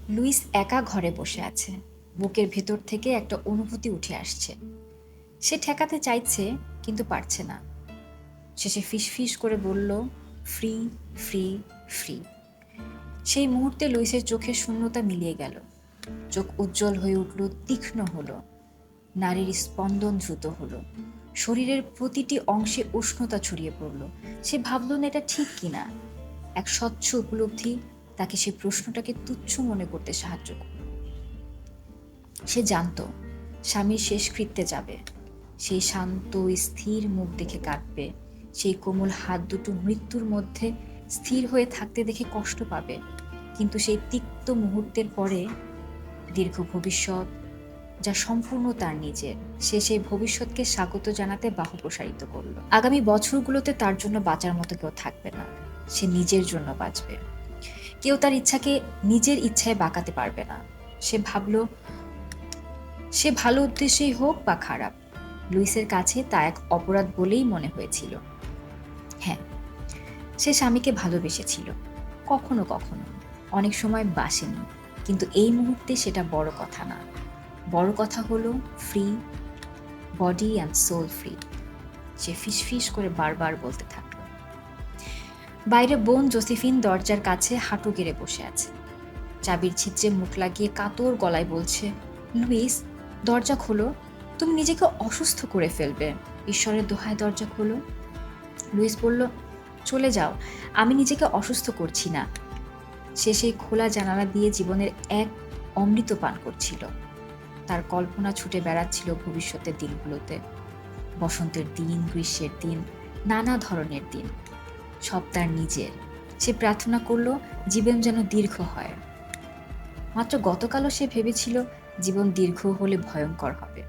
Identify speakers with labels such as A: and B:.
A: Luis একা ঘরে বসে আছে। বুকের ভেতর থেকে একটা অনুভূতি উঠে আসছে। সে ঠেকাতে চাইছে, কিন্তু পারছে না। শেষে ফিসফিস করে বলল, ফ্রি, ফ্রি, ফ্রি। সেই মুহূর্তে লুইসের চোখে শূন্যতা মিলিয়ে গেল। চোখ উজ্জ্বল হয়ে উঠল, তীক্ষ্ণ হলো। নারীর স্পন্দন দ্রুত হলো। শরীরের প্রতিটি অংশে উষ্ণতা ছড়িয়ে পড়ল। সে ভাবল না এটা ঠিক কিনা। এক স্বচ্ছ উপলব্ধি তাকে সেই প্রশ্নটাকে তুচ্ছ মনে করতে সাহায্য করল। সে জানত স্বামীর শেষকৃত্যে যাবে। সেই শান্ত স্থির মুখ দেখে কাঁদবে। সেই কোমল হাত দুটো মৃত্যুর মধ্যে স্থির হয়ে থাকতে দেখে কষ্ট পাবে। কিন্তু সেই তিক্ত মুহূর্তের পরে দীর্ঘ ভবিষ্যৎ, যা সম্পূর্ণ তার নিজের। সে সেই ভবিষ্যৎকে স্বাগত জানাতে বাহু প্রসারিত করল। আগামী বছরগুলোতে তার জন্য বাঁচার মতো কেউ থাকবে না। সে নিজের জন্য বাঁচবে। কেউ তার ইচ্ছাকে নিজের ইচ্ছায় বাঁকাতে পারবে না। সে ভাবল, সে ভালো উদ্দেশ্যেই হোক বা খারাপ, লুইসের কাছে তা এক অপরাধ বলেই মনে হয়েছিল। হ্যাঁ, সে স্বামীকে ভালোবেসেছিল, কখনো কখনো, অনেক সময় বাসেনি। কিন্তু এই মুহূর্তে সেটা বড় কথা না। বড় কথা হলো free, body and soul free. সে ফিসফিস করে বারবার বলতে থাকলো। বাইরে বোন জোসেফিন দরজার কাছে হাঁটু গেড়ে বসে আছে। চাবির ছিদ্রে মুখ লাগিয়ে কাতর গলায় বলছে, লুইস, দরজা খোলো। তুমি নিজেকে অসুস্থ করে ফেলবে। ঈশ্বরের দোহায় দরজা খোলো। লুইস বলল, চলে যাও, আমি নিজেকে অসুস্থ করছি না। সে সেই খোলা জানালা দিয়ে জীবনের এক অমৃত পান করছিল। তার কল্পনা ছুটে বেড়াচ্ছিল ভবিষ্যতের দিনগুলোতে। বসন্তের দিন, গ্রীষ্মের দিন, নানা ধরনের দিন, সব তার নিজের। সে প্রার্থনা করল জীবন যেন দীর্ঘ হয়। মাত্র গতকালও সে ভেবেছিল জীবন দীর্ঘ হলে ভয়ঙ্কর হবে।